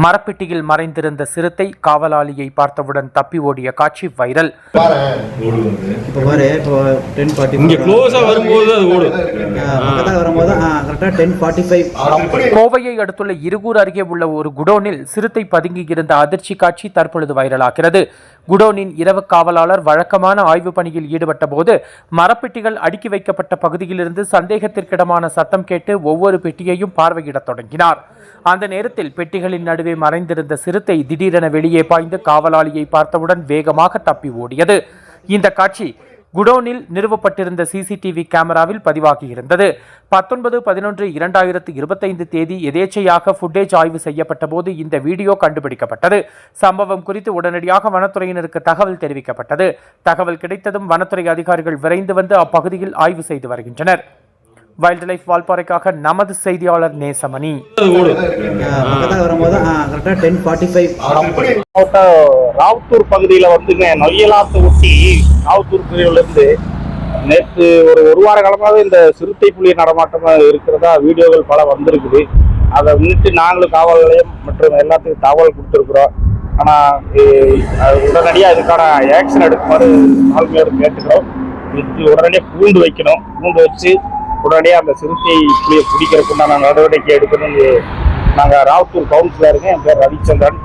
மரப்பெட்டியில் மறைந்திருந்த சிறுத்தை காவலாளியை பார்த்தவுடன் தப்பி ஓடிய காட்சி வைரல். கோவையை அடுத்துள்ள இருகூர் அருகே உள்ள ஒரு குடோனில் சிறுத்தை பதுங்கியிருந்த அதிர்ச்சி காட்சி தற்பொழுது வைரலாகிறது. குடோனின் இரவு காவலாளர் வழக்கமான ஆய்வு பணியில் ஈடுபட்ட போது மரப்பெட்டிகள் அடுக்கி வைக்கப்பட்ட பகுதியிலிருந்து சந்தேகத்திற்கிடமான சத்தம் கேட்டு ஒவ்வொரு பெட்டியையும் பார்வையிடத் தொடங்கினார். அந்த நேரத்தில் பெட்டிகளின் நடுவே மறைந்திருந்த சிறுத்தை திடீரென வெளியே பாய்ந்து காவலாளியை பார்த்தவுடன் வேகமாக தப்பி ஓடியது. இந்த காட்சி குடோனில் நிறுவப்பட்டிருந்த சிசிடிவி கேமராவில் பதிவாகியிருந்தது. 19/11/2025 தேதி எதேச்சையாக ஃபுட்டேஜ் ஆய்வு செய்யப்பட்ட போது இந்த வீடியோ கண்டுபிடிக்கப்பட்டது. சம்பவம் குறித்து உடனடியாக வனத்துறையினருக்கு தகவல் தெரிவிக்கப்பட்டது. தகவல் கிடைத்ததும் வனத்துறை அதிகாரிகள் விரைந்து வந்து அப்பகுதியில் ஆய்வு செய்து வருகின்றனர். வைல்ட் லைஃப் வால்பாறைக்காக நமது செய்தியாளர் நேசமணி. ராவுத்தூர் பகுதியில வந்துங்க நொய்யலாத்து ஒட்டி ராவுத்தூர் பிரிவிலிருந்து நேற்று ஒரு வார காலமாக இந்த சிறுத்தை புலி நடமாட்டம் இருக்கிறதா வீடியோக்கள் பல வந்திருக்குது. அதை முன்னிட்டு நாங்களும் காவல் நிலையம் மற்றும் எல்லாத்துக்கும் தகவல் கொடுத்துருக்குறோம். ஆனால் உடனடியாக இதுக்கான ஆக்ஷன் எடுக்குமாறு ஆளுமையோடு கேட்டுக்கிறோம். உடனடியாக பூண்டு வைக்கணும். பூண்டு வச்சு உடனடியாக அந்த சிறுத்தை புலியை பிடிக்கிறதுக்குண்டான நடவடிக்கை எடுக்கணும்னு நாங்கள் ராவுத்தூர் கவுன்சிலருங்க, என் பேர் ரவிச்சந்திரன்,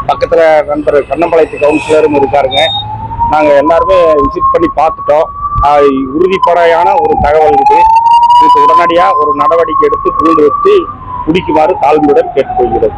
பக்கத்தில் நண்பர் கண்ணம்பாளையத்து கவுன்சிலரும் இருக்காருங்க. நாங்கள் எல்லாருமே விசிட் பண்ணி பார்த்துட்டோம். உறுதிப்படையான ஒரு தகவல் இருக்குது. இதுக்கு உடனடியாக ஒரு நடவடிக்கை எடுத்து பூண்டு வச்சு பிடிக்குமாறு தாழ்மையுடன் கேட்டுக்கொள்கிறது.